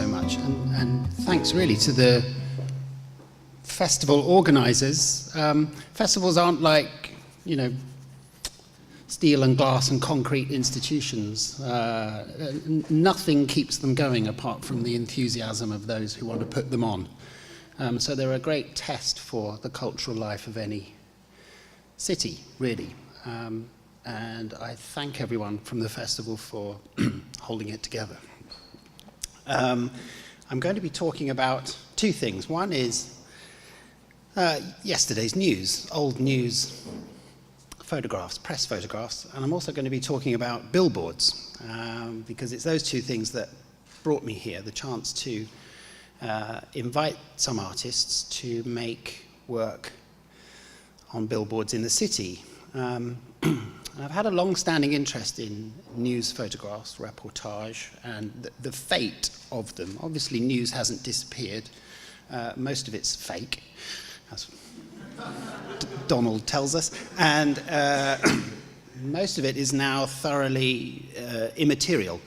so much, and thanks really to the festival organisers. Festivals aren't like, you know, steel and glass and concrete institutions. Nothing keeps them going apart from the enthusiasm of those who want to put them on. So they're a great test for the cultural life of any city, really. And I thank everyone from the festival for holding it together. I'm going to be talking about two things. One is yesterday's news, old news photographs, press photographs, and I'm also going to be talking about billboards, because it's those two things that brought me here, the chance to invite some artists to make work on billboards in the city. I've had a long-standing interest in news photographs, reportage, and the fate of them. Obviously, news hasn't disappeared. Most of it's fake, as Donald tells us, and most of it is now thoroughly immaterial.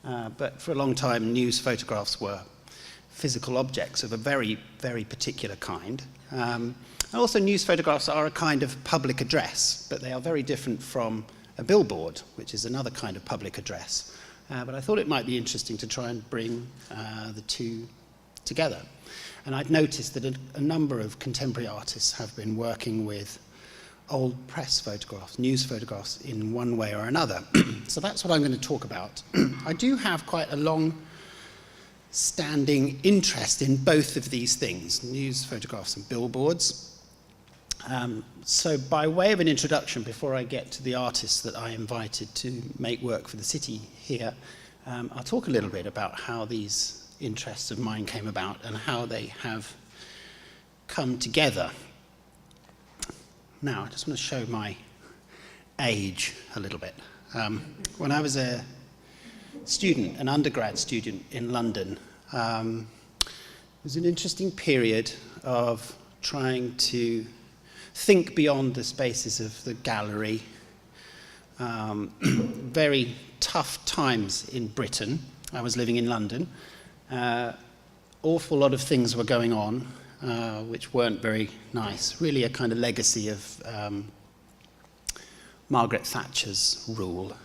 But for a long time, news photographs were physical objects of a very, very particular kind. And also, news photographs are a kind of public address, but they are very different from a billboard, which is another kind of public address. But I thought it might be interesting to try and bring the two together. And I've noticed that a number of contemporary artists have been working with old press photographs, news photographs, in one way or another. So that's what I'm going to talk about. I do have quite a long-standing interest in both of these things, news photographs and billboards. So by way of an introduction, before I get to the artists that I invited to make work for the city here, I'll talk a little bit about how these interests of mine came about and how they have come together. Now, I just want to show my age a little bit. When I was a student, an undergrad student in London, it was an interesting period of trying to think beyond the spaces of the gallery. Very tough times in Britain. I was living in London. Awful lot of things were going on, which weren't very nice. Really a kind of legacy of Margaret Thatcher's rule.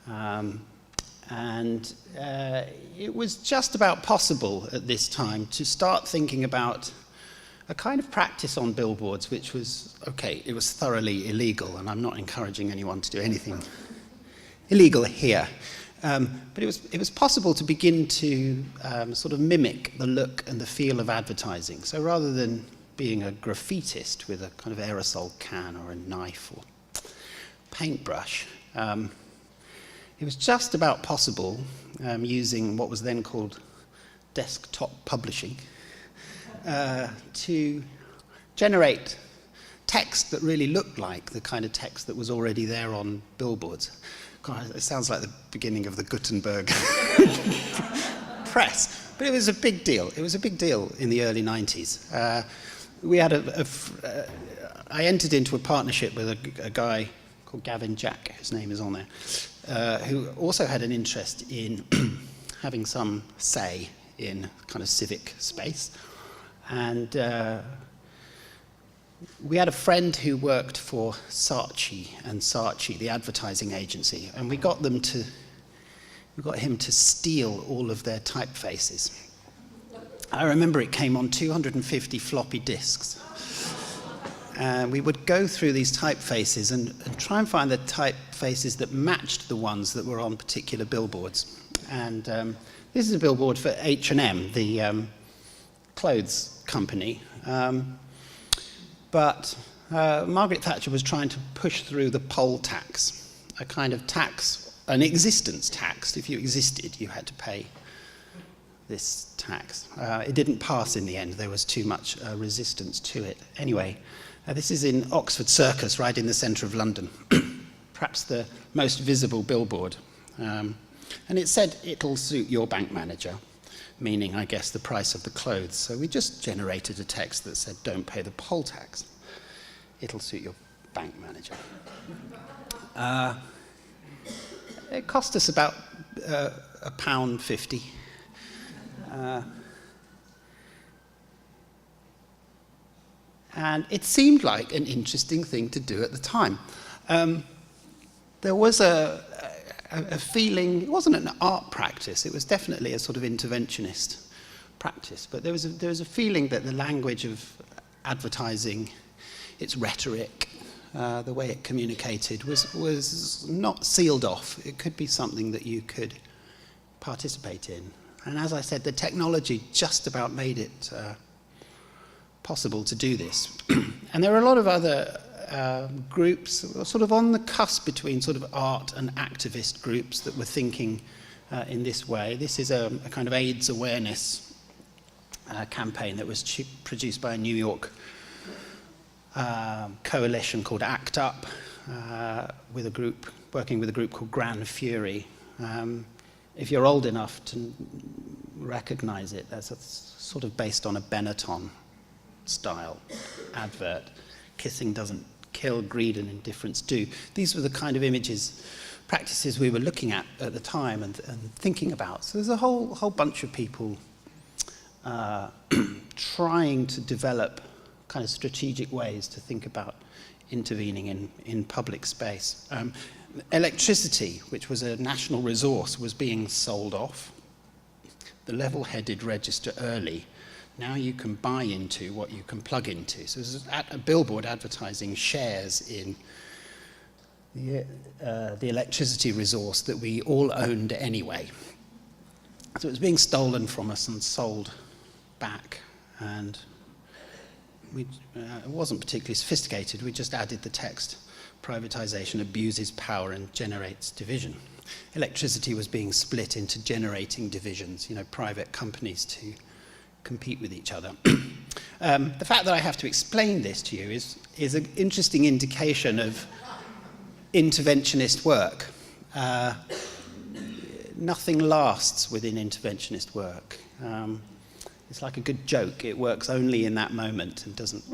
And it was just about possible at this time to start thinking about a kind of practice on billboards, which was, okay, it was thoroughly illegal, and I'm not encouraging anyone to do anything illegal here. But it was possible to begin to sort of mimic the look and the feel of advertising. So rather than being a graffitist with a kind of aerosol can or a knife or paintbrush, it was just about possible, using what was then called desktop publishing, to generate text that really looked like the kind of text that was already there on billboards. God, it sounds like the beginning of the Gutenberg press, but it was a big deal. It was a big deal in the early 90s. We had I entered into a partnership with a guy called Gavin Jack, whose name is on there, who also had an interest in having some say in kind of civic space. And we had a friend who worked for Saatchi and Saatchi, the advertising agency, and we got him to steal all of their typefaces. I remember it came on 250 floppy disks. And we would go through these typefaces and try and find the typefaces that matched the ones that were on particular billboards. And this is a billboard for H&M, the clothes company. But Margaret Thatcher was trying to push through the poll tax, a kind of tax, an existence tax. If you existed, you had to pay this tax. It didn't pass in the end. There was too much resistance to it. Anyway, this is in Oxford Circus, right in the centre of London, perhaps the most visible billboard. And it said, "It'll suit your bank manager," meaning, I guess, the price of the clothes. So we just generated a text that said, "Don't pay the poll tax. It'll suit your bank manager." It cost us about £1.50. And it seemed like an interesting thing to do at the time. There was a feeling, it wasn't an art practice, it was definitely a sort of interventionist practice, but there was a feeling that the language of advertising, its rhetoric, the way it communicated was not sealed off. It could be something that you could participate in. And as I said, the technology just about made it possible to do this. And there are a lot of other groups sort of on the cusp between sort of art and activist groups that were thinking in this way. This is a kind of AIDS awareness campaign that was produced by a New York coalition called ACT UP, with a group, working with a group called Grand Fury. If you're old enough to recognize it, that's sort of based on a Benetton style advert. Kissing doesn't kill, greed and indifference do. These were the kind of images, practices we were looking at the time and thinking about. So there's a whole bunch of people trying to develop kind of strategic ways to think about intervening in public space. Electricity, which was a national resource, was being sold off. The level-headed register early. Now you can buy into what you can plug into. So this is a billboard advertising shares in the electricity resource that we all owned anyway. So it was being stolen from us and sold back. And it wasn't particularly sophisticated. We just added the text, privatization abuses power and generates division. Electricity was being split into generating divisions, private companies to compete with each other. The fact that I have to explain this to you is an interesting indication of interventionist work. Nothing lasts within interventionist work. It's like a good joke. It works only in that moment and doesn't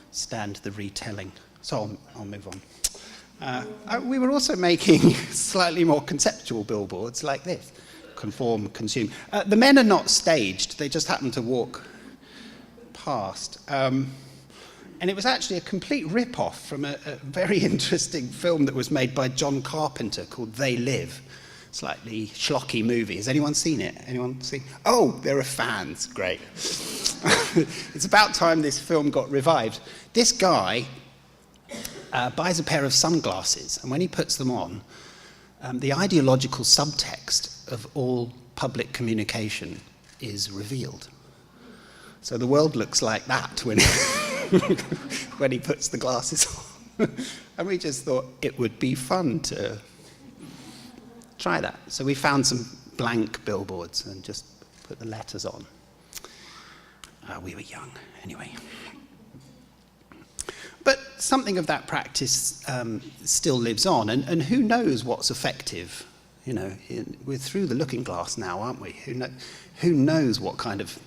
stand the retelling. So I'll move on. We were also making slightly more conceptual billboards like this. Conform, consume. The men are not staged. They just happen to walk past. And it was actually a complete rip-off from a very interesting film that was made by John Carpenter called They Live. Slightly schlocky movie. Has anyone seen it? Anyone seen? Oh, there are fans. Great. It's about time this film got revived. This guy buys a pair of sunglasses, and when he puts them on, the ideological subtext of all public communication is revealed. So the world looks like that when when he puts the glasses on. And we just thought it would be fun to try that. So we found some blank billboards and just put the letters on. We were young, anyway. But something of that practice still lives on, and who knows what's effective? We're through the looking glass now, aren't we? Who knows what kind of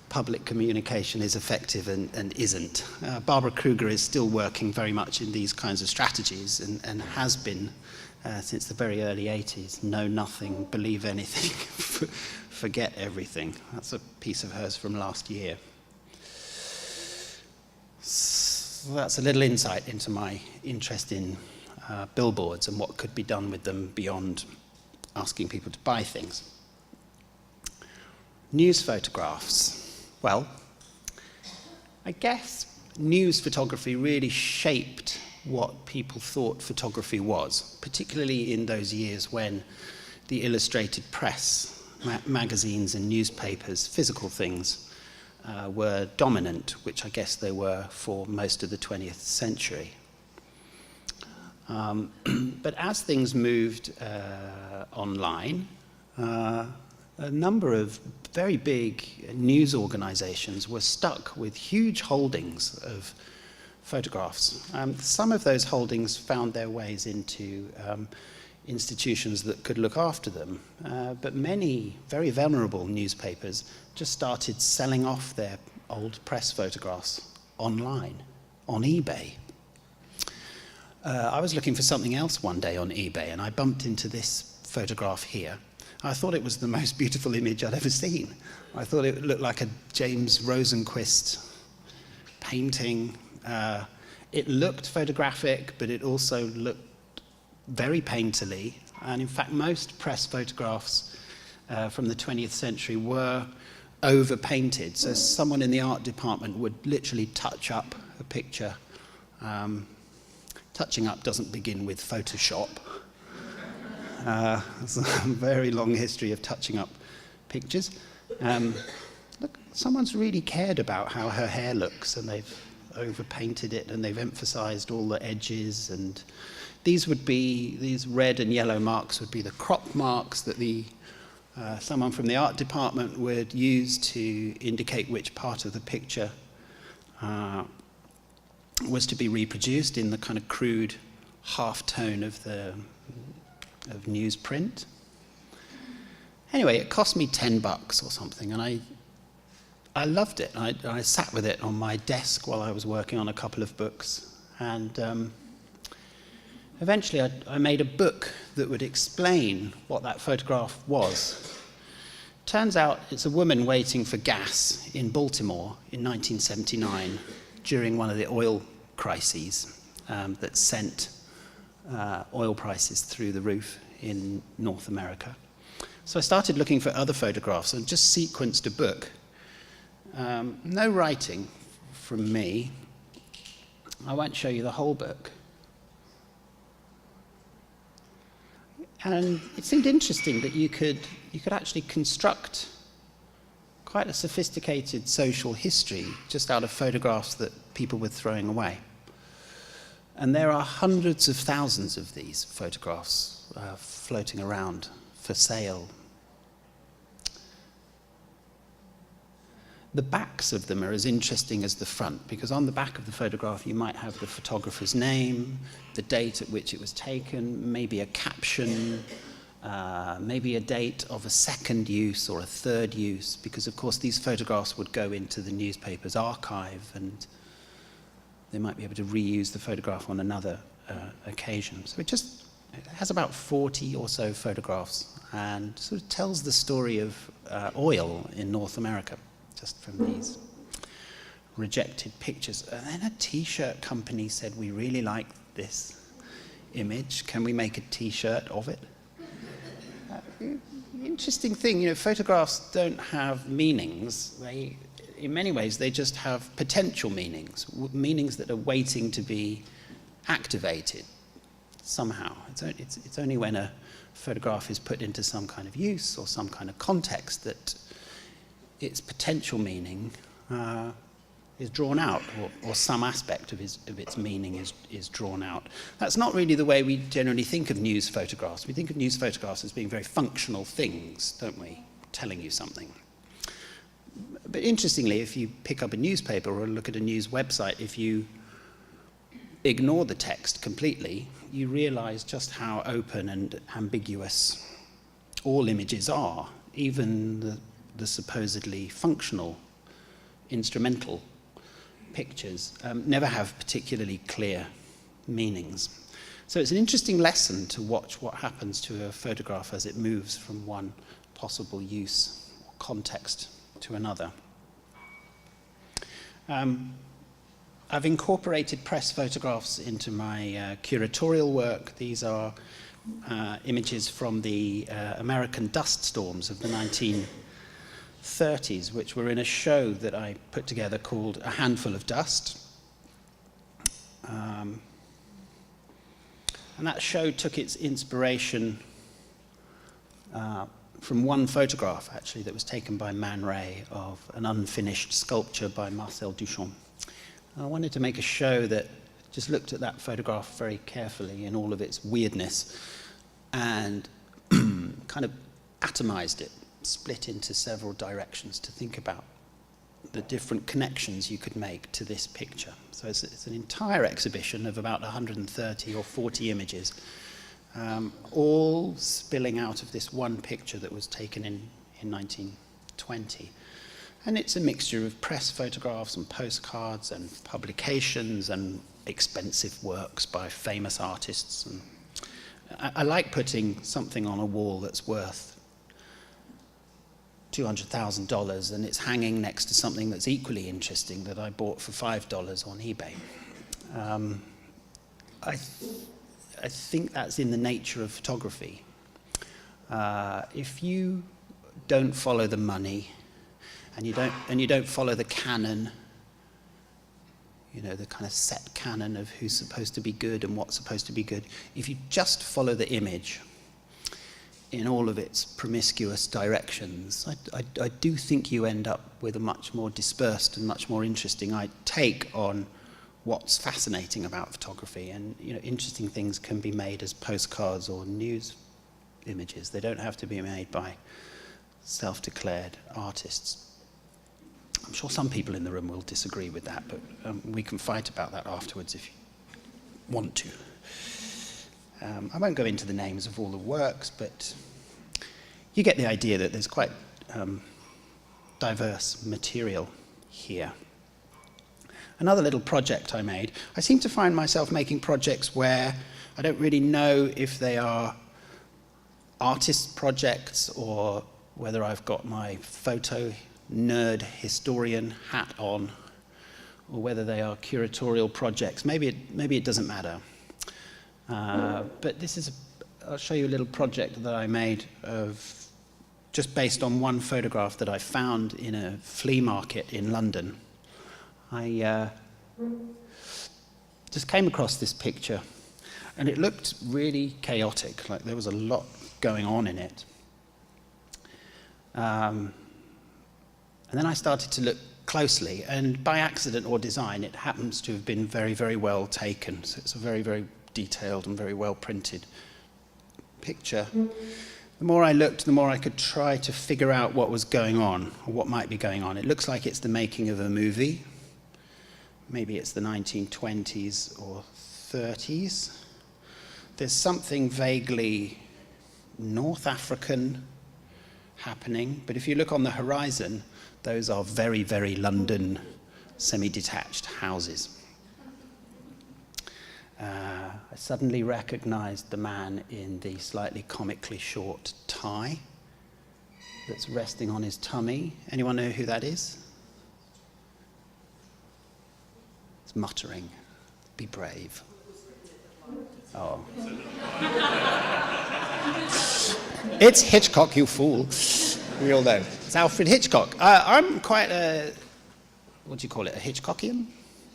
public communication is effective and isn't? Barbara Kruger is still working very much in these kinds of strategies and has been since the very early 80s. Know nothing, believe anything, forget everything. That's a piece of hers from last year. So that's a little insight into my interest in billboards and what could be done with them beyond asking people to buy things. News photographs. Well, I guess news photography really shaped what people thought photography was, particularly in those years when the illustrated press, magazines and newspapers, physical things, were dominant, which I guess they were for most of the 20th century. But as things moved online, a number of very big news organizations were stuck with huge holdings of photographs. Some of those holdings found their ways into institutions that could look after them, but many very venerable newspapers just started selling off their old press photographs online, on eBay. I was looking for something else one day on eBay, and I bumped into this photograph here. I thought it was the most beautiful image I'd ever seen. I thought it looked like a James Rosenquist painting. It looked photographic, but it also looked very painterly. And in fact, most press photographs from the 20th century were over-painted. So someone in the art department would literally touch up a picture. Touching up doesn't begin with Photoshop. There's a very long history of touching up pictures. Look, someone's really cared about how her hair looks, and they've over-painted it, and they've emphasized all the edges. And these red and yellow marks would be the crop marks that someone from the art department would use to indicate which part of the picture was to be reproduced in the kind of crude half tone of newsprint. Anyway, it cost me $10 or something, and I loved it. I sat with it on my desk while I was working on a couple of books, and eventually I made a book that would explain what that photograph was. Turns out it's a woman waiting for gas in Baltimore in 1979 during one of the oil crises that sent oil prices through the roof in North America. So I started looking for other photographs and just sequenced a book. No writing from me. I won't show you the whole book. And it seemed interesting that you could actually construct quite a sophisticated social history just out of photographs that people were throwing away. And there are hundreds of thousands of these photographs floating around for sale. The backs of them are as interesting as the front, because on the back of the photograph you might have the photographer's name, the date at which it was taken, maybe a caption, maybe a date of a second use or a third use, because of course these photographs would go into the newspaper's archive and they might be able to reuse the photograph on another occasion. So it has about 40 or so photographs and sort of tells the story of oil in North America, just from these rejected pictures. And then a t-shirt company said, "We really like this image. Can we make a t-shirt of it?" Interesting thing, photographs don't have meanings. In many ways, they just have potential meanings, meanings that are waiting to be activated somehow. It's only when a photograph is put into some kind of use or some kind of context that its potential meaning is drawn out, or some aspect of its meaning is drawn out. That's not really the way we generally think of news photographs. We think of news photographs as being very functional things, don't we? Telling you something. But interestingly, if you pick up a newspaper or look at a news website, if you ignore the text completely, you realize just how open and ambiguous all images are, even the supposedly functional, instrumental pictures never have particularly clear meanings. So it's an interesting lesson to watch what happens to a photograph as it moves from one possible use or context to another. I've incorporated press photographs into my curatorial work. These are images from the American dust storms of the 1930s, which were in a show that I put together called A Handful of Dust. And that show took its inspiration from one photograph, actually, that was taken by Man Ray of an unfinished sculpture by Marcel Duchamp. I wanted to make a show that just looked at that photograph very carefully in all of its weirdness and kind of atomized it, split into several directions to think about the different connections you could make to this picture. So it's an entire exhibition of about 130 or 40 images, all spilling out of this one picture that was taken in 1920. And it's a mixture of press photographs and postcards and publications and expensive works by famous artists. And I like putting something on a wall that's worth $200,000, and it's hanging next to something that's equally interesting that I bought for $5 on eBay. I think that's in the nature of photography. If you don't follow the money, and you don't follow the canon, you know, the kind of set canon of who's supposed to be good and what's supposed to be good, if you just follow the image in all of its promiscuous directions, I do think you end up with a much more dispersed and much more interesting take on what's fascinating about photography. And you know, interesting things can be made as postcards or news images. They don't have to be made by self-declared artists. I'm sure some people in the room will disagree with that, but we can fight about that afterwards if you want to. I won't go into the names of all the works, but you get the idea that there's quite diverse material here. Another little project I made. I seem to find myself making projects where I don't really know if they are artist projects or whether I've got my photo nerd historian hat on, or whether they are curatorial projects. Maybe it doesn't matter. But this is I'll show you a little project that I made just based on one photograph that I found in a flea market in London. I just came across this picture, and it looked really chaotic, like there was a lot going on in it. And then I started to look closely, and by accident or design, it happens to have been very, very well taken. So it's a very, very detailed and very well printed picture. The more I looked, the more I could try to figure out what was going on, or what might be going on. It looks like it's the making of a movie. Maybe it's the 1920s or 30s. There's something vaguely North African happening, but if you look on the horizon, those are very, very London semi-detached houses. I suddenly recognized the man in the slightly comically short tie that's resting on his tummy. Anyone know who that is? It's muttering, "Be brave." Oh. It's Hitchcock, you fool. We all know. It's Alfred Hitchcock. I'm quite a, what do you call it, a Hitchcockian?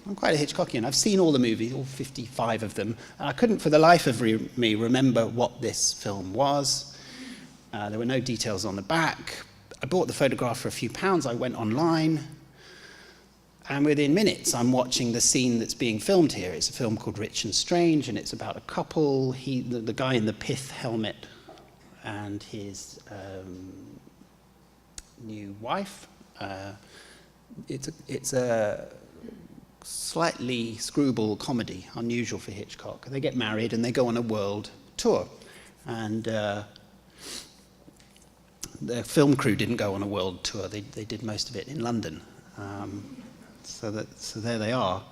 I'm quite a Hitchcockian. I've seen all the movies, all 55 of them. And I couldn't for the life of me remember what this film was. There were no details on the back. I bought the photograph for a few pounds. I went online. And within minutes, I'm watching the scene that's being filmed here. It's a film called Rich and Strange, and it's about a couple. The guy in the pith helmet and his new wife. It's a slightly screwball comedy, unusual for Hitchcock. They get married and they go on a world tour. And the film crew didn't go on a world tour. They did most of it in London. So there they are.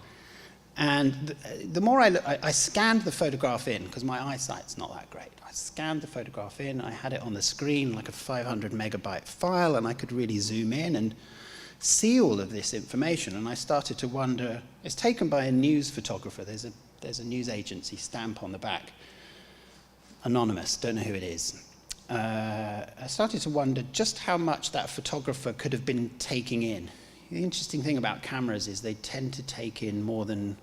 And the more I scanned the photograph in, because my eyesight's not that great. I scanned the photograph in, I had it on the screen like a 500 megabyte file, and I could really zoom in and see all of this information. And I started to wonder, it's taken by a news photographer. There's a news agency stamp on the back. Anonymous, don't know who it is. I started to wonder just how much that photographer could have been taking in. The interesting thing about cameras is they tend to take in more than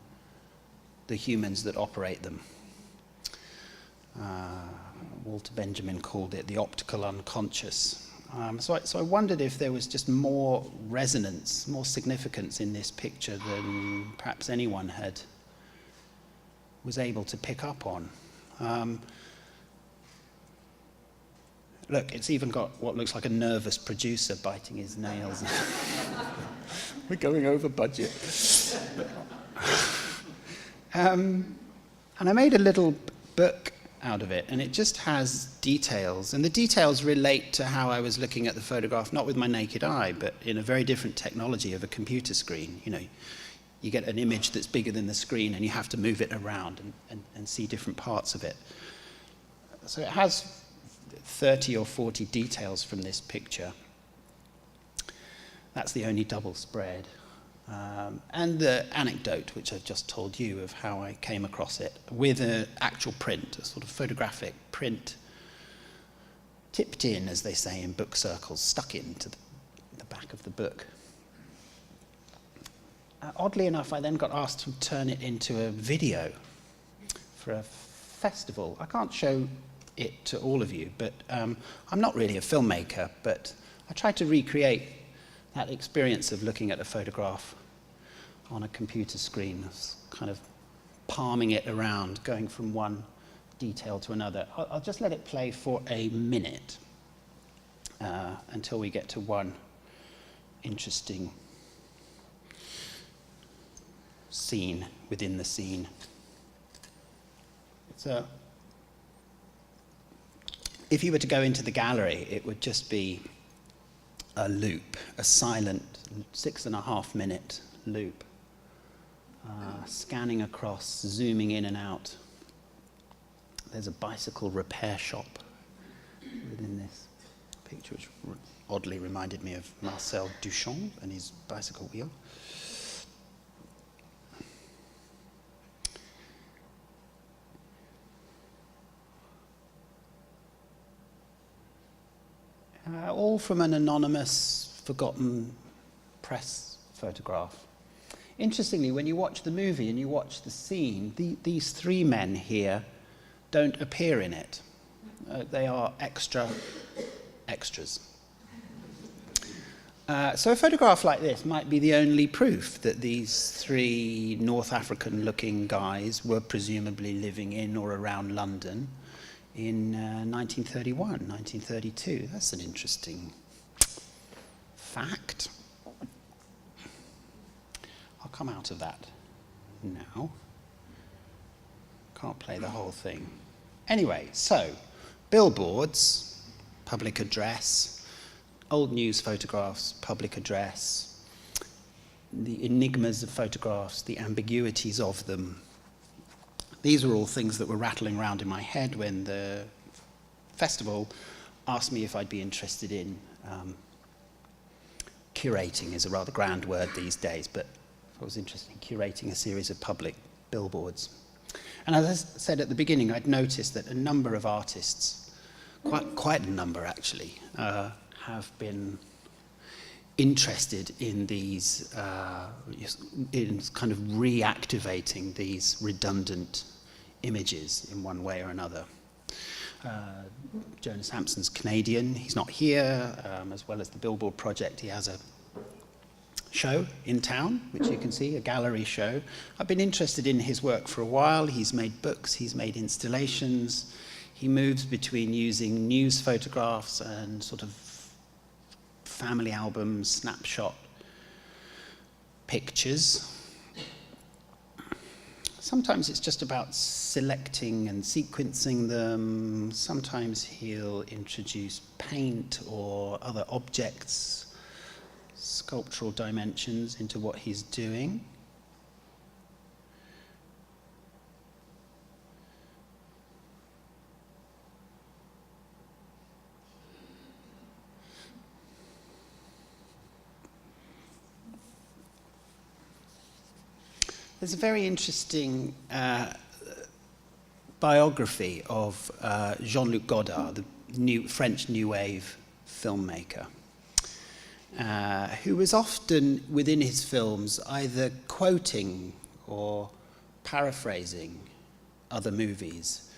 the humans that operate them. Walter Benjamin called it the optical unconscious. So I wondered if there was just more resonance, more significance in this picture than perhaps anyone was able to pick up on. Look, it's even got what looks like a nervous producer biting his nails. We're going over budget. And I made a little book out of it, and it just has details. And the details relate to how I was looking at the photograph, not with my naked eye, but in a very different technology of a computer screen. You know, you get an image that's bigger than the screen, and you have to move it around and see different parts of it. So it has 30 or 40 details from this picture. That's the only double spread. And the anecdote, which I've just told you, of how I came across it, with an actual print, a sort of photographic print, tipped in, as they say in book circles, stuck into the back of the book. Oddly enough, I then got asked to turn it into a video for a festival. I can't show it to all of you, but I'm not really a filmmaker, but I tried to recreate that experience of looking at a photograph on a computer screen, kind of palming it around, going from one detail to another. I'll just let it play for a minute until we get to one interesting scene within the scene. If you were to go into the gallery, it would just be a loop, a silent 6.5 minute loop, scanning across, zooming in and out. There's a bicycle repair shop within this picture, which oddly reminded me of Marcel Duchamp and his bicycle wheel. All from an anonymous, forgotten press photograph. Interestingly, when you watch the movie and you watch the scene, these three men here don't appear in it. They are extras. So a photograph like this might be the only proof that these three North African-looking guys were presumably living in or around London in 1931, 1932. That's an interesting fact. I'll come out of that now. Can't play the whole thing. Anyway, so billboards, public address, old news photographs, public address, the enigmas of photographs, the ambiguities of them. These are all things that were rattling around in my head when the festival asked me if I'd be interested in curating, is a rather grand word these days, but I was interested in curating a series of public billboards. And as I said at the beginning, I'd noticed that a number of artists, quite a number actually, have been interested in these, in kind of reactivating these redundant images in one way or another. Jonas Hampson's Canadian, he's not here, as well as the Billboard Project. He has a show in town, which you can see, a gallery show. I've been interested in his work for a while. He's made books, he's made installations. He moves between using news photographs and sort of family albums, snapshot pictures. Sometimes it's just about selecting and sequencing them. Sometimes he'll introduce paint or other objects, sculptural dimensions into what he's doing. There's a very interesting biography of Jean-Luc Godard, the French New Wave filmmaker, who was often within his films either quoting or paraphrasing other movies,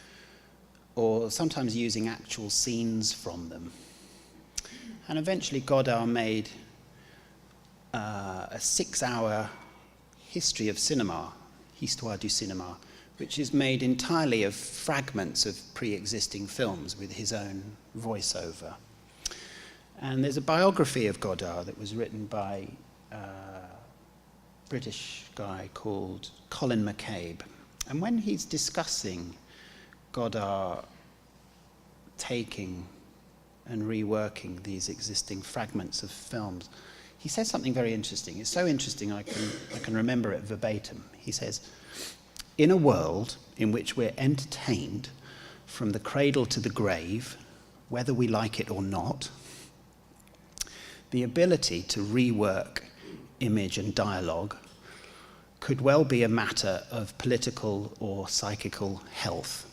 or sometimes using actual scenes from them. And eventually Godard made a 6-hour history of cinema, Histoire du cinéma, which is made entirely of fragments of pre-existing films with his own voiceover. And there's a biography of Godard that was written by a British guy called Colin McCabe. And when he's discussing Godard taking and reworking these existing fragments of films, he says something very interesting. It's so interesting I can remember it verbatim. He says, "In a world in which we're entertained from the cradle to the grave, whether we like it or not, the ability to rework image and dialogue could well be a matter of political or psychical health.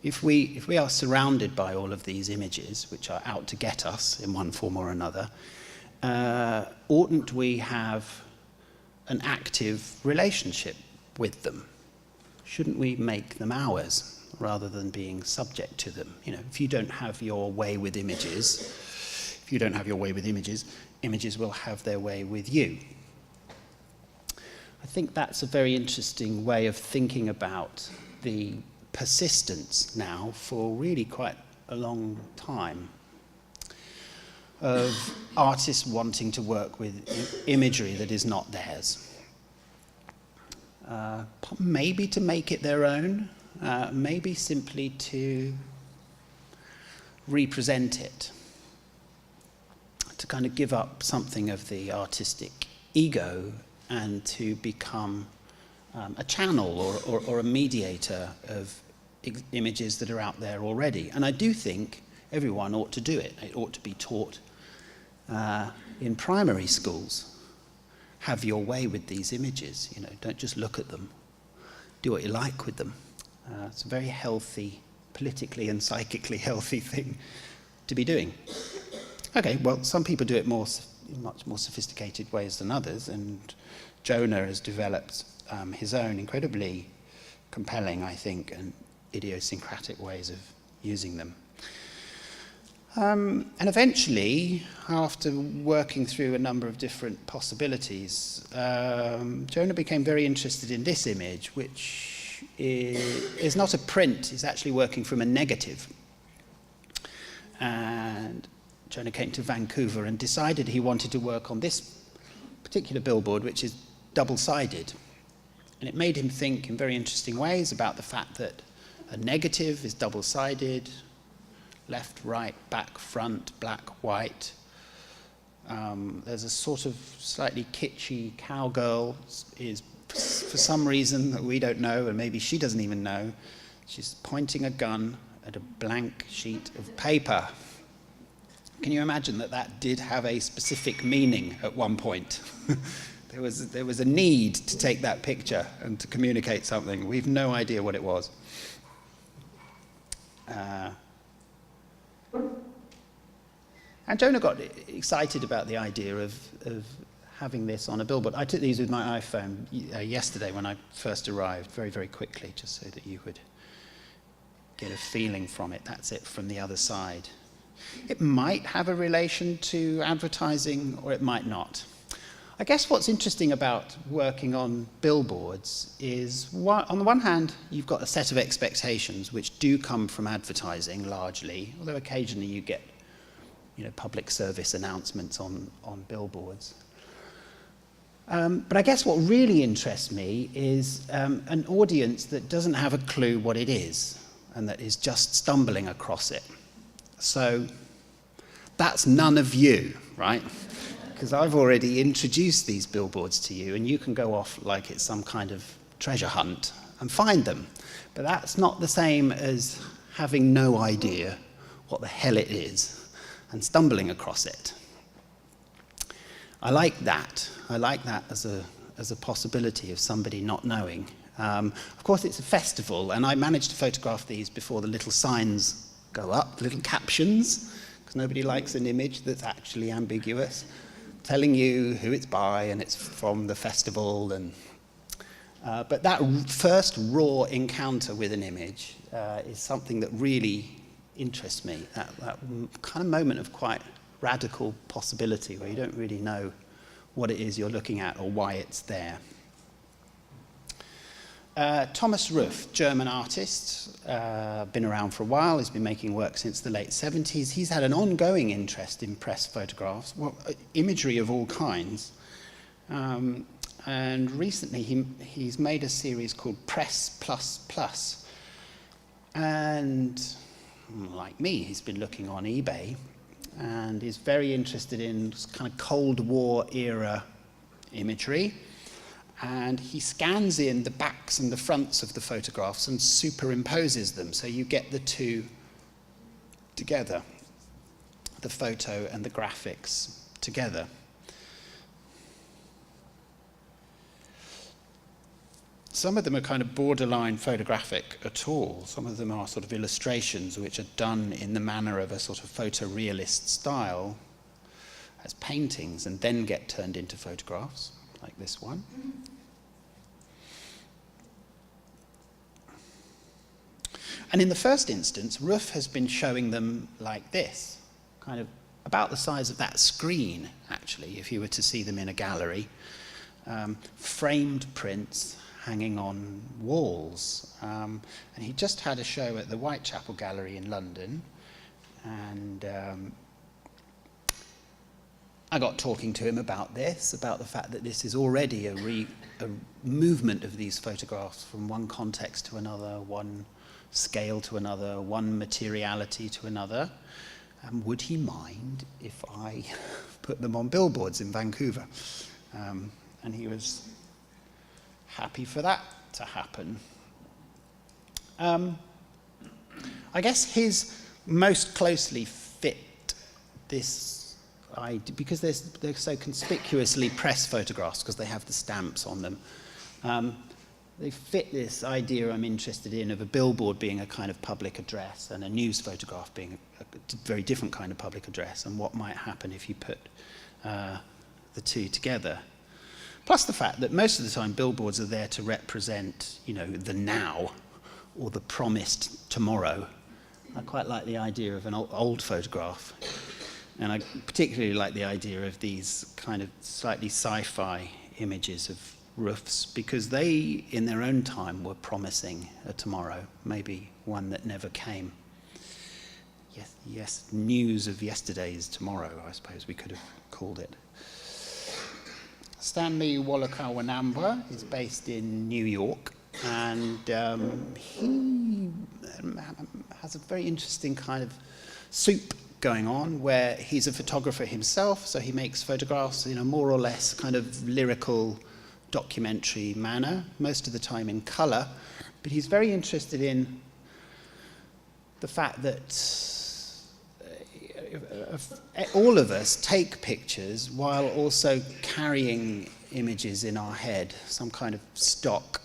If we are surrounded by all of these images, which are out to get us in one form or another, oughtn't we have an active relationship with them? Shouldn't we make them ours rather than being subject to them? You know, if you don't have your way with images, images will have their way with you. I think that's a very interesting way of thinking about the persistence now for really quite a long time of artists wanting to work with imagery that is not theirs. Maybe to make it their own, maybe simply to represent it, to kind of give up something of the artistic ego and to become a channel or a mediator of images that are out there already. And I do think everyone ought to do it. It ought to be taught in primary schools. Have your way with these images, you know, don't just look at them. Do what you like with them. It's a very healthy, politically and psychically healthy thing to be doing. Okay, well, some people do it in much more sophisticated ways than others, and Jonah has developed his own incredibly compelling, I think, and idiosyncratic ways of using them. And eventually, after working through a number of different possibilities, Jonah became very interested in this image, which is not a print, it's actually working from a negative. And Jonah came to Vancouver and decided he wanted to work on this particular billboard, which is double-sided. And it made him think in very interesting ways about the fact that a negative is double-sided, left, right, back, front, black, white. There's a sort of slightly kitschy cowgirl is, for some reason that we don't know, and maybe she doesn't even know, she's pointing a gun at a blank sheet of paper. Can you imagine that that did have a specific meaning at one point? There was a need to take that picture and to communicate something. We've no idea what it was. And Jonah got excited about the idea of having this on a billboard. I took these with my iPhone yesterday when I first arrived, very, very quickly, just so that you could get a feeling from it. That's it from the other side. It might have a relation to advertising, or it might not. I guess what's interesting about working on billboards is, on the one hand, you've got a set of expectations which do come from advertising largely, although occasionally you get, you know, public service announcements on billboards. But I guess what really interests me is an audience that doesn't have a clue what it is and that is just stumbling across it. So that's none of you, right? Because I've already introduced these billboards to you, and you can go off like it's some kind of treasure hunt and find them. But that's not the same as having no idea what the hell it is and stumbling across it. I like that. I like that as a possibility of somebody not knowing. Of course, it's a festival, and I managed to photograph these before the little signs go up, little captions, because nobody likes an image that's actually ambiguous, telling you who it's by and it's from the festival. And but that first raw encounter with an image is something that really interests me, that kind of moment of quite radical possibility where you don't really know what it is you're looking at or why it's there. Thomas Ruff, German artist, been around for a while. He's been making work since the late 70s. He's had an ongoing interest in press photographs, well, imagery of all kinds. And recently he's made a series called Press Plus Plus. And like me, he's been looking on eBay and is very interested in kind of Cold War era imagery. And he scans in the backs and the fronts of the photographs and superimposes them, so you get the two together. the photo and the graphics together. Some of them are kind of borderline photographic at all. Some of them are sort of illustrations which are done in the manner of a sort of photorealist style as paintings and then get turned into photographs, like this one. And in the first instance, Ruff has been showing them like this, kind of about the size of that screen, actually, if you were to see them in a gallery. Framed prints hanging on walls. And he just had a show at the Whitechapel Gallery in London, and I got talking to him about this, about the fact that this is already a movement of these photographs from one context to another, one scale to another, one materiality to another. Would he mind if I put them on billboards in Vancouver? And he was happy for that to happen. I guess his most closely fit this idea, because they're so conspicuously press photographs, because they have the stamps on them. They fit this idea I'm interested in of a billboard being a kind of public address and a news photograph being a very different kind of public address, and what might happen if you put the two together. Plus the fact that most of the time billboards are there to represent, you know, the now or the promised tomorrow. I quite like the idea of an old photograph, and I particularly like the idea of these kind of slightly sci-fi images of Ruff's, because they, in their own time, were promising a tomorrow, maybe one that never came. Yes, news of yesterday's tomorrow, I suppose we could have called it. Stanley Wolakauanambwa is based in New York, and he has a very interesting kind of soup going on, where he's a photographer himself, so he makes photographs in a more or less kind of lyrical, documentary manner, most of the time in colour, but he's very interested in the fact that all of us take pictures while also carrying images in our head, some kind of stock,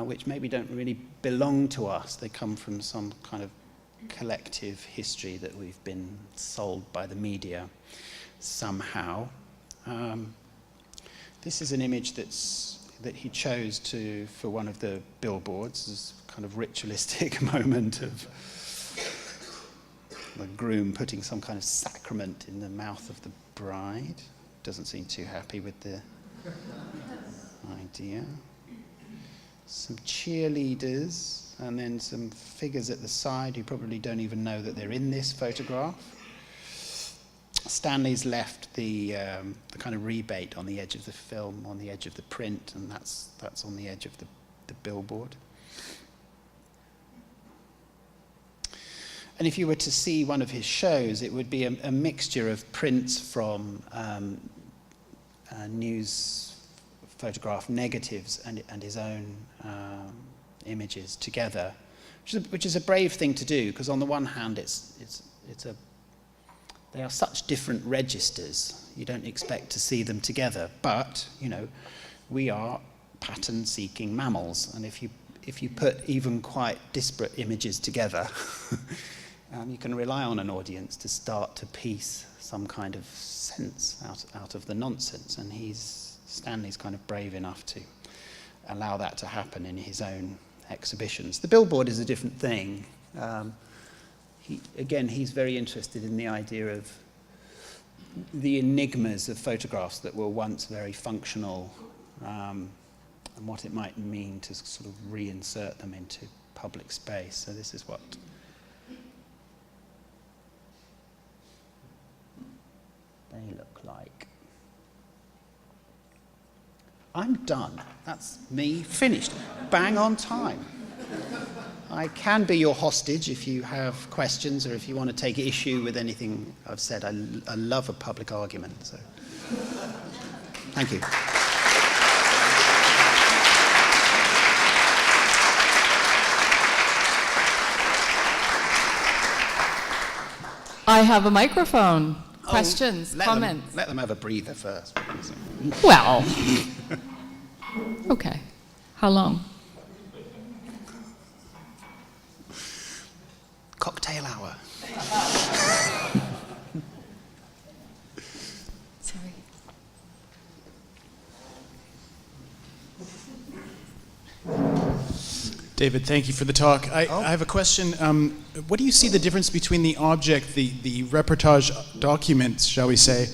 which maybe don't really belong to us. They come from some kind of collective history that we've been sold by the media somehow. This is an image that he chose for one of the billboards, this kind of ritualistic moment of the groom putting some kind of sacrament in the mouth of the bride. Doesn't seem too happy with the idea. Some cheerleaders, and then some figures at the side who probably don't even know that they're in this photograph. Stanley's left the kind of rebate on the edge of the film, on the edge of the print, and that's on the edge of the billboard. And if you were to see one of his shows, it would be a mixture of prints from news photograph negatives and his own images together, which is a brave thing to do, because on the one hand they are such different registers, you don't expect to see them together, but you know, we are pattern-seeking mammals, and if you put even quite disparate images together, you can rely on an audience to start to piece some kind of sense out of the nonsense, and Stanley's kind of brave enough to allow that to happen in his own exhibitions. The billboard is a different thing. He's very interested in the idea of the enigmas of photographs that were once very functional, and what it might mean to sort of reinsert them into public space. So this is what they look like. I'm done. That's me finished. Bang on time. I can be your hostage if you have questions or if you want to take issue with anything I've said. I love a public argument. So, thank you. I have a microphone. Questions, comments? Let them have a breather first. Well, okay. How long? Cocktail hour. Sorry. David, thank you for the talk. I have a question. What do you see the difference between the object, the reportage document, shall we say,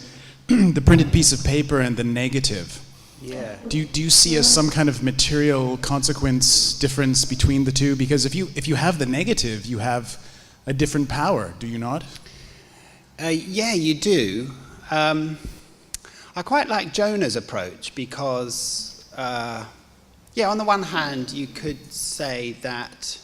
the printed piece of paper, and the negative? Yeah. Do you see some kind of material consequence difference between the two? Because if you have the negative, you have a different power, do you not? Yeah, you do. I quite like Jonah's approach because, on the one hand, you could say that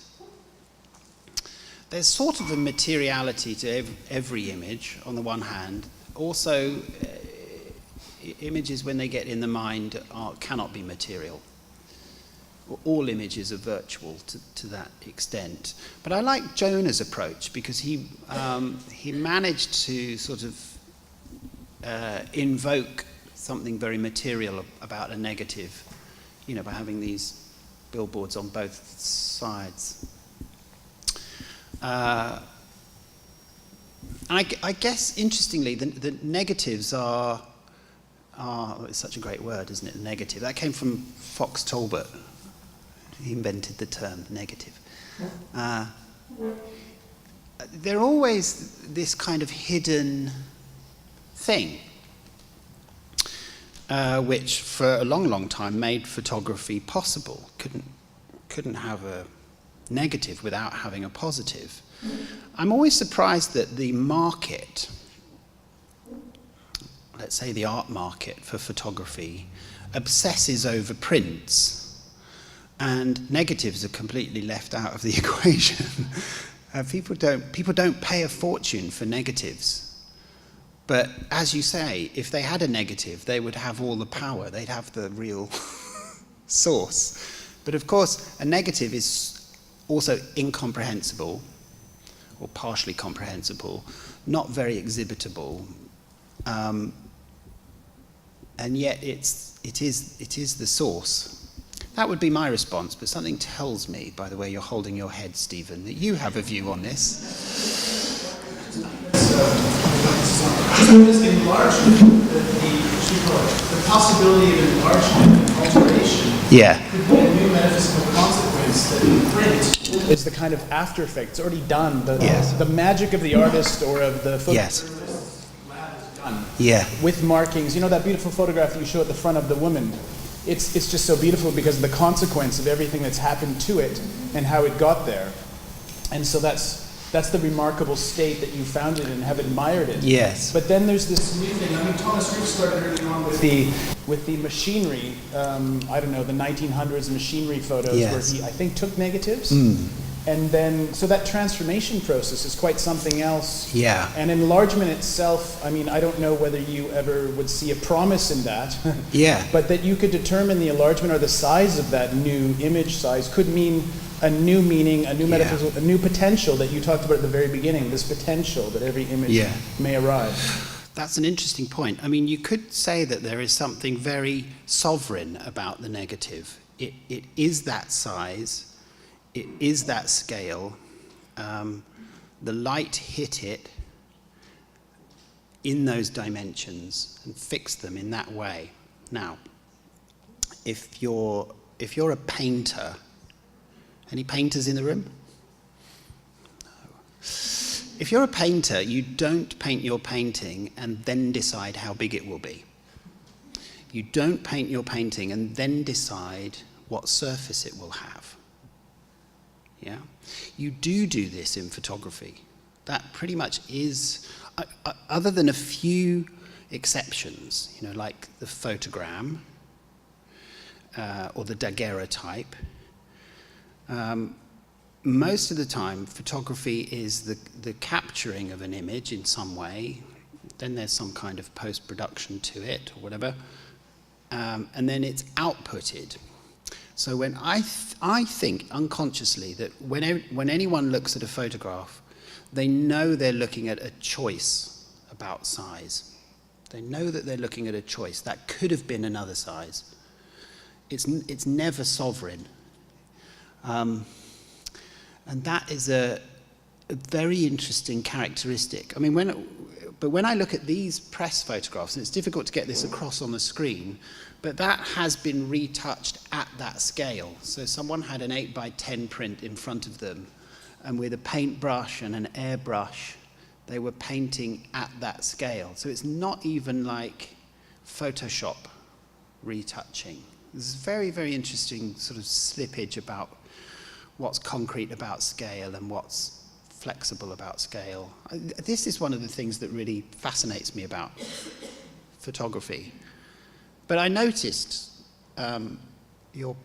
there's sort of a materiality to every image, on the one hand. Also, images, when they get in the mind, cannot be material. All images are virtual to that extent. But I like Jonah's approach because he managed to sort of invoke something very material about a negative, by having these billboards on both sides. And I guess, interestingly, the negatives are it's such a great word, isn't it, negative? That came from Fox Talbot. He invented the term negative. They're always this kind of hidden thing, which for a long, long time made photography possible. Couldn't have a negative without having a positive. I'm always surprised that the market, let's say the art market for photography, obsesses over prints, and negatives are completely left out of the equation. People don't pay a fortune for negatives. But as you say, if they had a negative, they would have all the power. They'd have the real source. But of course, a negative is also incomprehensible, or partially comprehensible, not very exhibitable, and yet it is the source. That would be my response, but something tells me, by the way you're holding your head, Stephen, that you have a view on this. Enlargement, the possibility of enlargement and alteration could be a new metaphysical consequence that in print is the kind of after effect. It's already done. The magic of the artist or of the photojournalist's lab is done. Yeah. With markings. You know that beautiful photograph you show at the front of the woman? It's just so beautiful because of the consequence of everything that's happened to it and how it got there. And so that's the remarkable state that you found it and have admired it. Yes. But then there's this new thing. I mean, Thomas Reeve started early on with the machinery. I don't know, the 1900s machinery photos where he, I think, took negatives. And then, so that transformation process is quite something else. Yeah. And enlargement itself, I mean, I don't know whether you ever would see a promise in that. Yeah. But that you could determine the enlargement or the size of that new image size could mean a new meaning, a new metaphysical, a new potential that you talked about at the very beginning, this potential that every image may arrive. That's an interesting point. I mean, you could say that there is something very sovereign about the negative. It is that size. It is that scale. The light hit it in those dimensions and fixed them in that way. Now, if you're a painter, any painters in the room? No. If you're a painter, you don't paint your painting and then decide how big it will be. You don't paint your painting and then decide what surface it will have. Yeah, you do this in photography. That pretty much is, other than a few exceptions, like the photogram or the daguerreotype. Most of the time, photography is the capturing of an image in some way. Then there's some kind of post-production to it or whatever, and then it's outputted. So when I think unconsciously that when anyone looks at a photograph, they know they're looking at a choice about size. They know that they're looking at a choice. That could have been another size. It's never sovereign. And that is a very interesting characteristic. I mean, when I look at these press photographs, and it's difficult to get this across on the screen, but that has been retouched at that scale. So someone had an 8x10 print in front of them, and with a paintbrush and an airbrush, they were painting at that scale. So it's not even like Photoshop retouching. There's a very, very interesting sort of slippage about what's concrete about scale and what's flexible about scale. This is one of the things that really fascinates me about photography. But I noticed your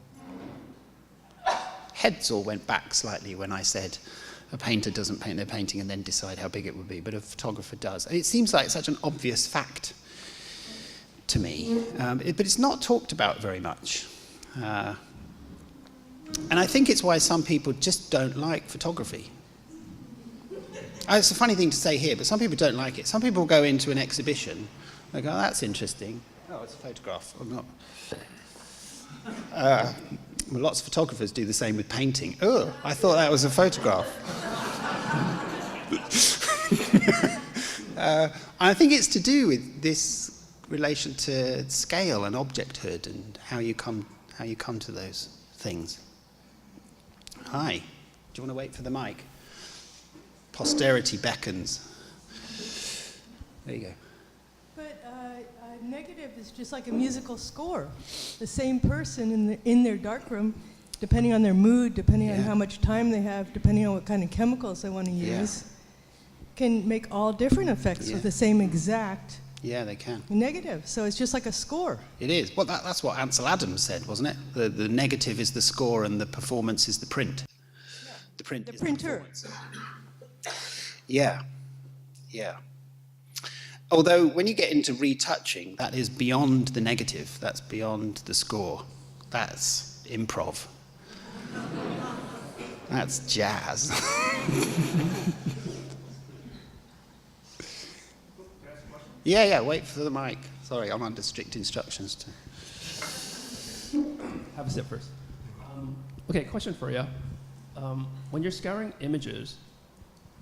heads all went back slightly when I said a painter doesn't paint their painting and then decide how big it would be, but a photographer does. And it seems like such an obvious fact to me, but it's not talked about very much. And I think it's why some people just don't like photography. It's a funny thing to say here, but some people don't like it. Some people go into an exhibition, they go, oh, that's interesting. Oh, it's a photograph. I'm not. Well, lots of photographers do the same with painting. Oh, I thought that was a photograph. I think it's to do with this relation to scale and objecthood and how you come to those things. Hi. Do you want to wait for the mic? Posterity beckons. There you go. But negative is just like a musical score. The same person in their darkroom, depending on their mood, depending on how much time they have, depending on what kind of chemicals they want to use, can make all different effects with the same exact they can. negative. So it's just like a score. It is. Well, that's what Ansel Adams said, wasn't it? The negative is the score and the performance is the print. Yeah. The print is printer. The Yeah. Although when you get into retouching, that is beyond the negative. That's beyond the score. That's improv. That's jazz. Yeah, wait for the mic. Sorry, I'm under strict instructions to... Have a sip first. Okay, question for you. When you're scouring images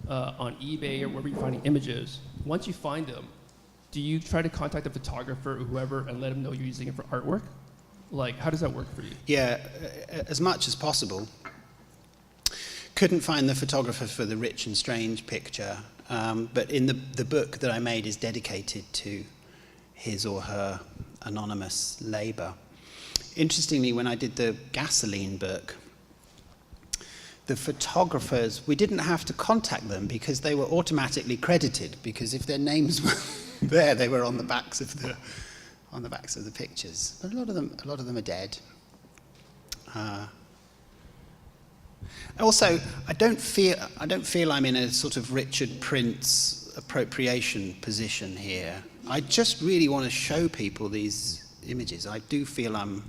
on eBay or wherever you're finding images, once you find them, do you try to contact the photographer or whoever and let them know you're using it for artwork? Like, how does that work for you? Yeah, as much as possible. Couldn't find the photographer for the Rich and Strange picture, but in the book that I made is dedicated to his or her anonymous labour. Interestingly, when I did the gasoline book, the photographers, we didn't have to contact them because they were automatically credited, because if their names were there, they were on the backs of the pictures. But a lot of them are dead. Also, I don't feel I'm in a sort of Richard Prince appropriation position here. I just really want to show people these images. I do feel I'm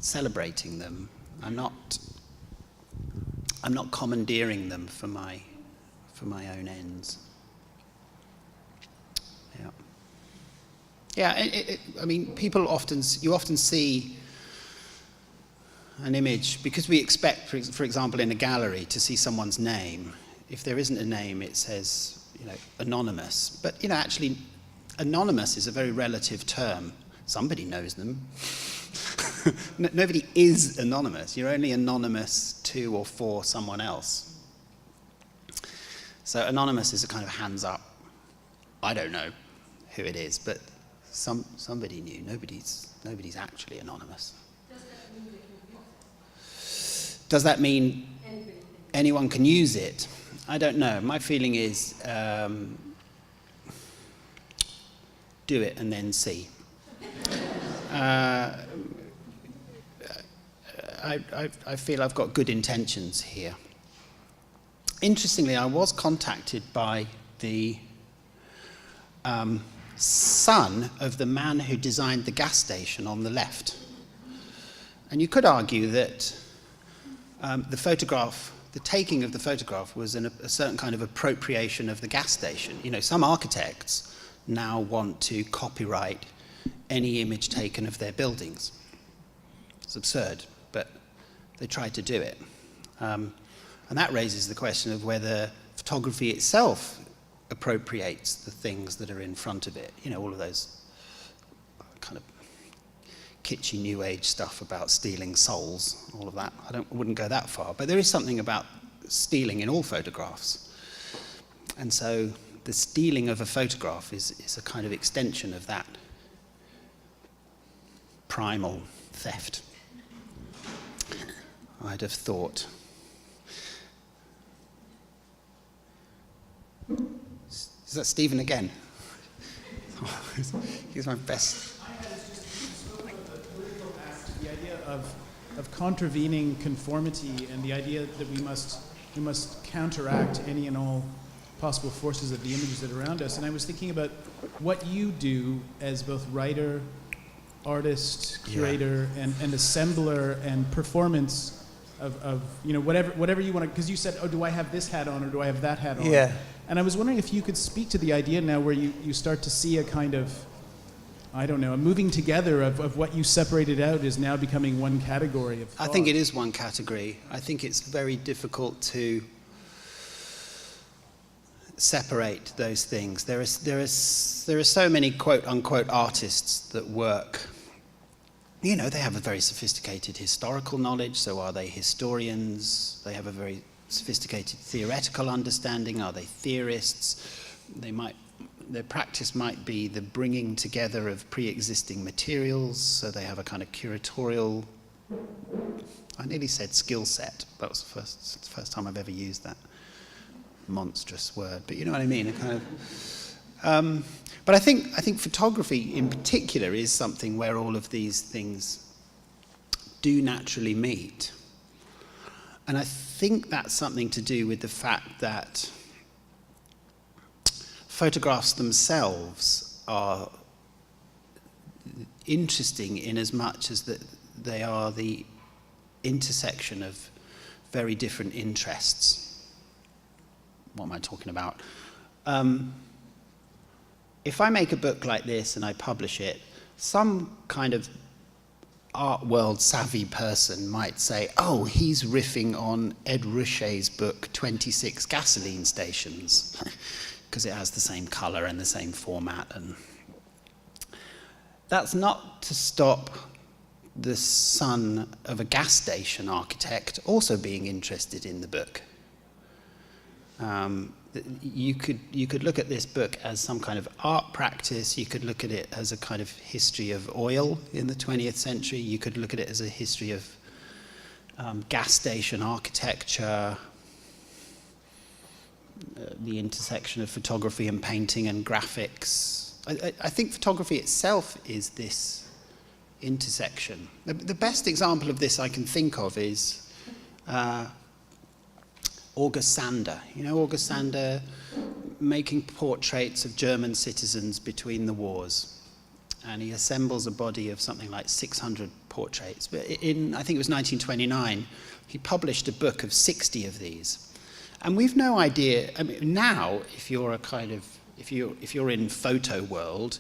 celebrating them. I'm not commandeering them for my own ends. Yeah. I mean, you often see an image, because we expect, for example, in a gallery to see someone's name. If there isn't a name, it says, anonymous. But, actually, anonymous is a very relative term. Somebody knows them. Nobody is anonymous. You're only anonymous to or for someone else. So anonymous is a kind of hands up. I don't know who it is, but somebody knew. Nobody's actually anonymous. Does that mean anyone can use it? I don't know. My feeling is do it and then see. I feel I've got good intentions here. Interestingly, I was contacted by the son of the man who designed the gas station on the left. And you could argue that the photograph the taking of the photograph was a certain kind of appropriation of the gas station. You know, some architects now want to copyright any image taken of their buildings. It's absurd, but they tried to do it. And that raises the question of whether photography itself appropriates the things that are in front of it. You know, all of those kind of kitschy new age stuff about stealing souls, all of that. I wouldn't go that far, but there is something about stealing in all photographs. And so the stealing of a photograph is a kind of extension of that primal theft, I'd have thought. Is that Stephen again? He's my best. I had is just spoke about the political act, the idea of contravening conformity, and the idea that we must counteract any and all possible forces of the images that are around us. And I was thinking about what you do as both writer, artist, curator, and assembler and performance of you know, whatever you want to, because you said, oh, do I have this hat on or do I have that hat on? Yeah. And I was wondering if you could speak to the idea now where you start to see a kind of, I don't know, a moving together of what you separated out is now becoming one category of thought. I think it is one category. I think it's very difficult to separate those things. There are so many quote unquote artists that work. You know, they have a very sophisticated historical knowledge, so are they historians? They have a very sophisticated theoretical understanding. Are they theorists? Their practice might be the bringing together of pre-existing materials, so they have a kind of curatorial, I nearly said skill set. That was the first time I've ever used that monstrous word, but you know what I mean, a kind of, but I think photography in particular is something where all of these things do naturally meet. And I think that's something to do with the fact that photographs themselves are interesting in as much as that they are the intersection of very different interests. What am I talking about? If I make a book like this and I publish it, some kind of art world savvy person might say, oh, he's riffing on Ed Ruscha's book 26 Gasoline Stations, because it has the same color and the same format. And that's not to stop the son of a gas station architect also being interested in the book. You could look at this book as some kind of art practice. You could look at it as a kind of history of oil in the 20th century. You could look at it as a history of gas station architecture, the intersection of photography and painting and graphics. I think photography itself is this intersection. The best example of this I can think of is August Sander. You know August Sander making portraits of German citizens between the wars. And he assembles a body of something like 600 portraits. But in, I think it was 1929, he published a book of 60 of these. And we've no idea, I mean, now, if you're in photo world,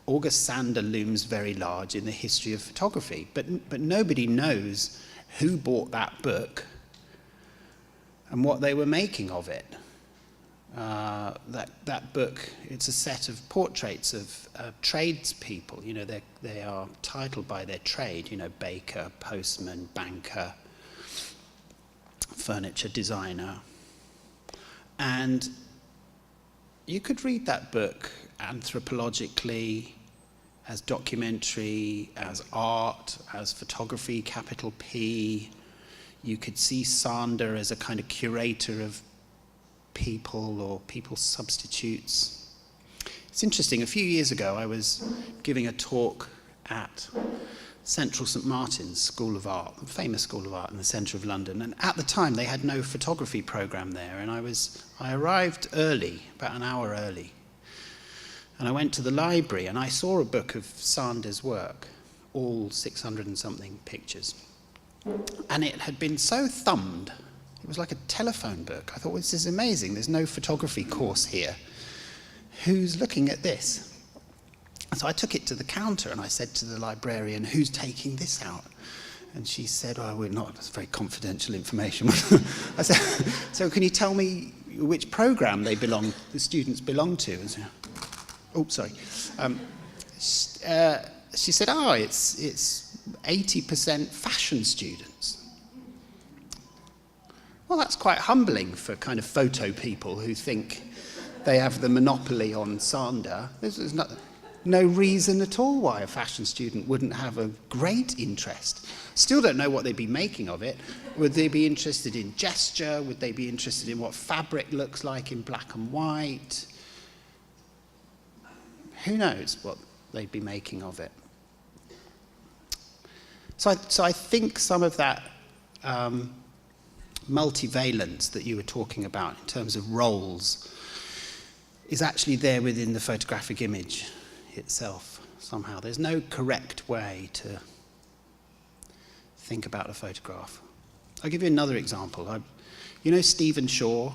August Sander looms very large in the history of photography. But nobody knows who bought that book and what they were making of it. That book, it's a set of portraits of tradespeople. You know, they are titled by their trade. You know, baker, postman, banker, furniture designer. And you could read that book anthropologically, as documentary, as art, as photography, capital P. You could see Sander as a kind of curator of people or people substitutes. It's interesting, a few years ago I was giving a talk at Central St Martin's School of Art, a famous School of Art in the centre of London, and at the time they had no photography programme there, and I arrived early, about an hour early, and I went to the library and I saw a book of Sander's work, all 600 and something pictures. And it had been so thumbed It was like a telephone book. I thought, well, this is amazing. There's no photography course here. Who's looking at this? So I took it to the counter and I said to the librarian, who's taking this out? And she said, oh, we're not, that's very confidential information. I said, so can you tell me which program the students belong to? And so, oh, sorry. She said, oh, it's 80% fashion students. Well, that's quite humbling for kind of photo people who think they have the monopoly on Sander. There's no reason at all why a fashion student wouldn't have a great interest. Still don't know what they'd be making of it. Would they be interested in gesture? Would they be interested in what fabric looks like in black and white? Who knows what they'd be making of it? So I think some of that multivalence that you were talking about in terms of roles is actually there within the photographic image itself somehow. There's no correct way to think about a photograph. I'll give you another example. You know Stephen Shaw?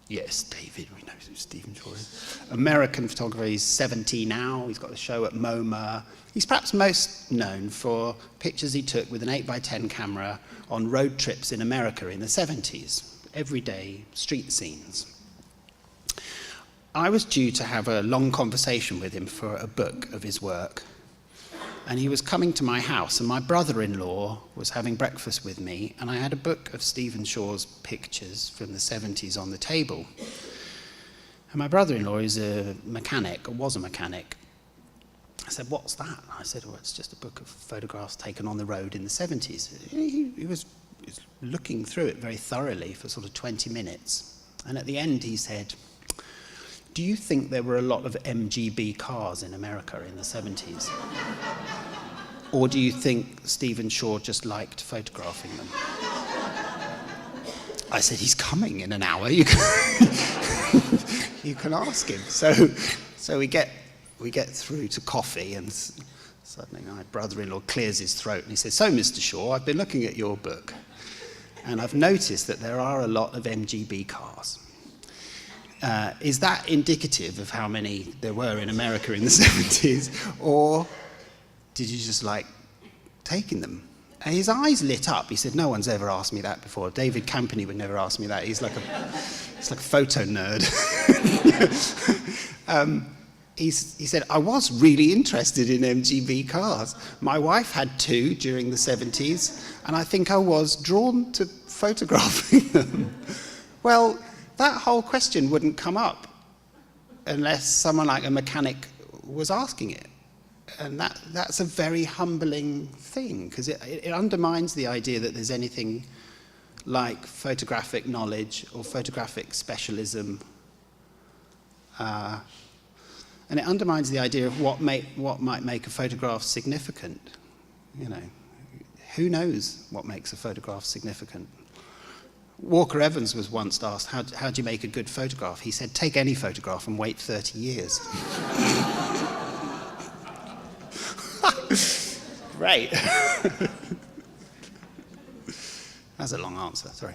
Yes, David, we know who Stephen Shaw is. American photographer, he's 70 now, he's got a show at MoMA. He's perhaps most known for pictures he took with an 8x10 camera on road trips in America in the 70s, everyday street scenes. I was due to have a long conversation with him for a book of his work, and he was coming to my house, and my brother-in-law was having breakfast with me, and I had a book of Stephen Shaw's pictures from the 70s on the table. And my brother-in-law is a mechanic, or was a mechanic. I said, what's that? I said, well, it's just a book of photographs taken on the road in the 70s. He was looking through it very thoroughly for sort of 20 minutes. And at the end he said, do you think there were a lot of MGB cars in America in the 70s? Or do you think Stephen Shaw just liked photographing them? I said, he's coming in an hour. You can ask him. So we get through to coffee, and suddenly my brother-in-law clears his throat and he says, so Mr. Shaw, I've been looking at your book and I've noticed that there are a lot of MGB cars. Is that indicative of how many there were in America in the 70s, or did you just like taking them? And his eyes lit up. He said, no one's ever asked me that before. David Campany would never ask me that. He's like a photo nerd. He said, I was really interested in MGB cars. My wife had two during the 70s, and I think I was drawn to photographing them. Well, that whole question wouldn't come up unless someone like a mechanic was asking it. And that's a very humbling thing, because it undermines the idea that there's anything like photographic knowledge or photographic specialism. And it undermines the idea of what might make a photograph significant. You know, who knows what makes a photograph significant? Walker Evans was once asked, how do you make a good photograph? He said, take any photograph and wait 30 years. Right. That's a long answer, sorry.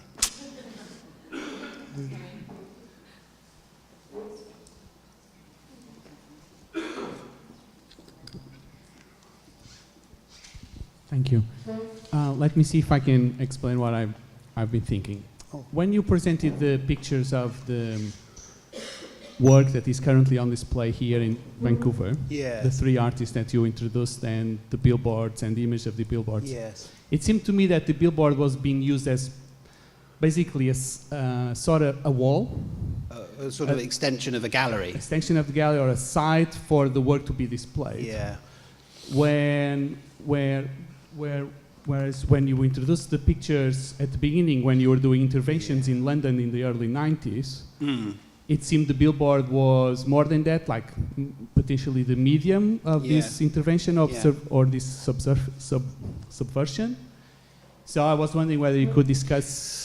Thank you. Let me see if I can explain what I've been thinking. When you presented the pictures of the work that is currently on display here in Vancouver, the three artists that you introduced and the billboards and the image of the billboards, it seemed to me that the billboard was being used as basically a sort of a wall. A sort of extension of a gallery. Extension of the gallery, or a site for the work to be displayed. Yeah. Whereas when you introduced the pictures at the beginning, when you were doing interventions in London in the early 90s, it seemed the billboard was more than that, like potentially the medium of this intervention or this subversion. So I was wondering whether you could discuss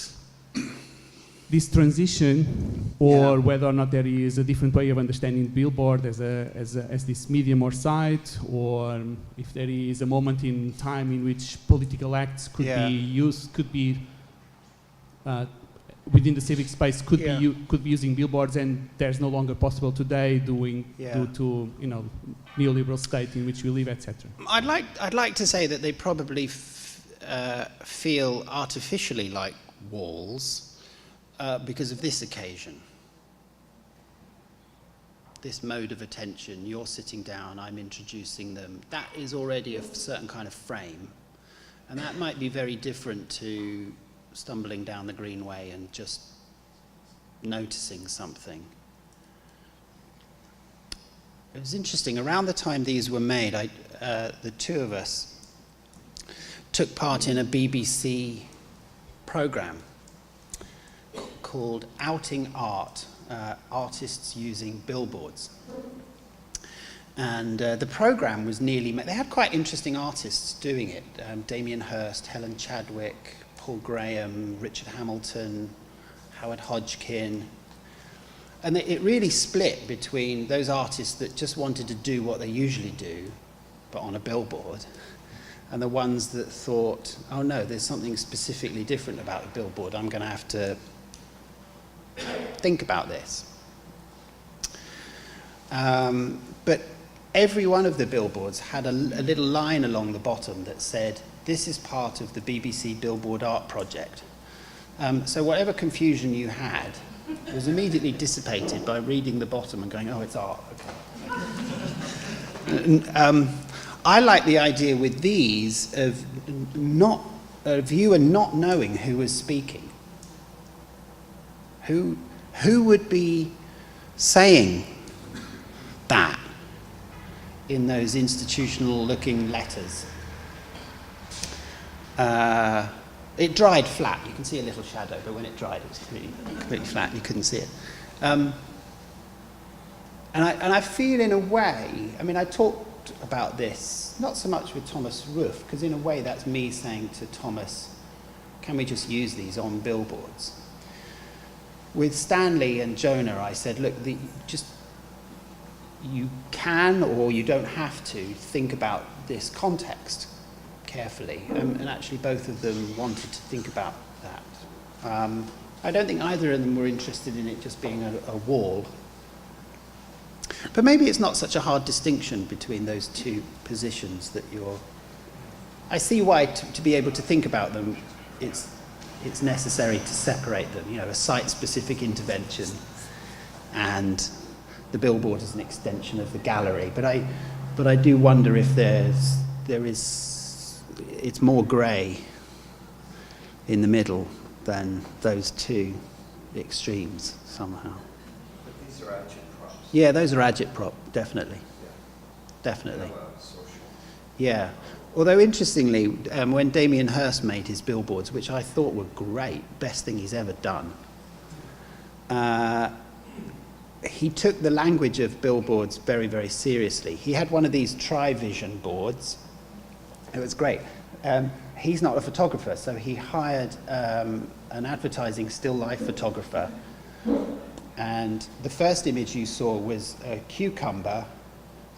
this transition, or whether or not there is a different way of understanding billboard as this medium or site, or if there is a moment in time in which political acts could be used, could be within the civic space could Yeah. could be using billboards, and there's no longer possible today due to neoliberal state in which we live, etc. I'd like to say that they probably feel artificially like walls because of this occasion. This mode of attention, you're sitting down, I'm introducing them, that is already a certain kind of frame. And that might be very different to stumbling down the Greenway and just noticing something. It was interesting, around the time these were made, the two of us took part in a BBC program called Outing Art, Artists Using Billboards. And the program was nearly made. They had quite interesting artists doing it. Damien Hirst, Helen Chadwick, Paul Graham, Richard Hamilton, Howard Hodgkin. And it really split between those artists that just wanted to do what they usually do, but on a billboard, and the ones that thought, oh no, there's something specifically different about a billboard. I'm going to have to think about this. But every one of the billboards had a little line along the bottom that said, this is part of the BBC Billboard Art Project. So whatever confusion you had was immediately dissipated by reading the bottom and going, oh, it's art. Okay. I like the idea with these of a viewer not knowing who was speaking. Who would be saying that in those institutional-looking letters? It dried flat. You can see a little shadow, but when it dried, it was completely flat. You couldn't see it. And I feel, in a way, I mean, I talked about this, not so much with Thomas Roof, because in a way that's me saying to Thomas, can we just use these on billboards? With Stanley and Jonah, I said, look, you can or you don't have to think about this context carefully. And actually both of them wanted to think about that. I don't think either of them were interested in it just being a wall. But maybe it's not such a hard distinction between those two positions that I see why to be able to think about them, it's necessary to separate them, a site-specific intervention and the billboard as an extension of the gallery. But I do wonder if it's more grey in the middle than those two extremes somehow. But these are agitprops. Yeah, those are agitprop, definitely. Yeah. Definitely. Social. Yeah. Although, interestingly, when Damien Hirst made his billboards, which I thought were great, best thing he's ever done, he took the language of billboards very, very seriously. He had one of these tri-vision boards. It was great. He's not a photographer, so he hired an advertising still life photographer. And the first image you saw was a cucumber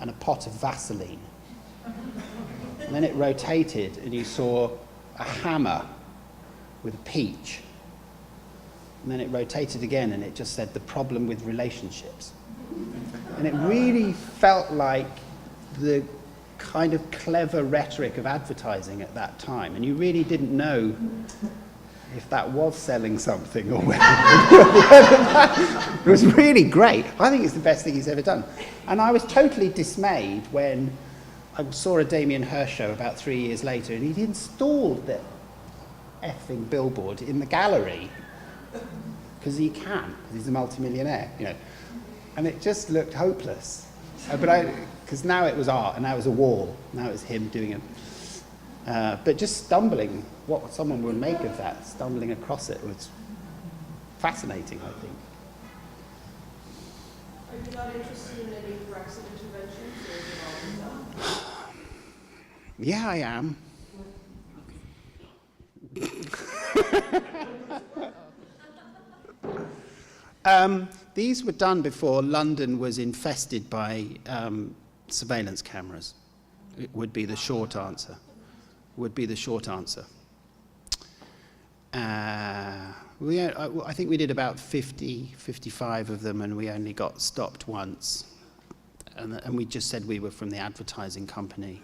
and a pot of Vaseline. And then it rotated and you saw a hammer with a peach. And then it rotated again and it just said the problem with relationships. And it really felt like the kind of clever rhetoric of advertising at that time. And you really didn't know if that was selling something or whether it was really great. I think it's the best thing he's ever done. And I was totally dismayed when I saw a Damien Hirst show about 3 years later, and he'd installed the effing billboard in the gallery because he can, because he's a multimillionaire, And it just looked hopeless. Because now it was art, and now it was a wall. Now it was him doing it. But just stumbling, what someone would make of that, stumbling across it was fascinating, I think. Are you not interested in any Brexit interventions, or is it all done? Yeah, I am. These were done before London was infested by surveillance cameras. It would be the short answer. I think we did about 50, 55 of them, and we only got stopped once. And we just said we were from the advertising company.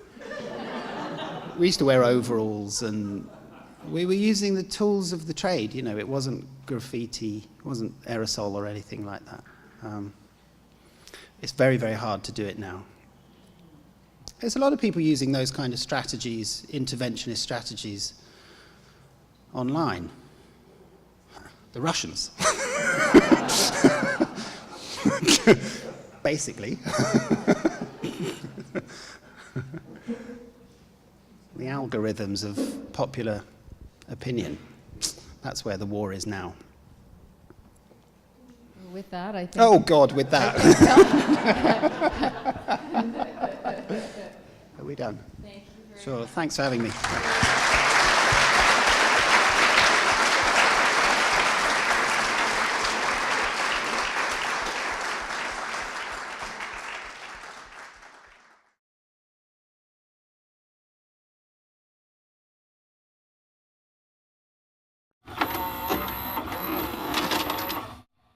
We used to wear overalls, and we were using the tools of the trade. You know, it wasn't graffiti, it wasn't aerosol or anything like that. It's very, very hard to do it now. There's a lot of people using those kind of strategies, interventionist strategies, online. The Russians. Basically. The algorithms of popular opinion. That's where the war is now. With that, I think. Oh, God, with that. Are we done? Thank you very Sure, thanks for having me.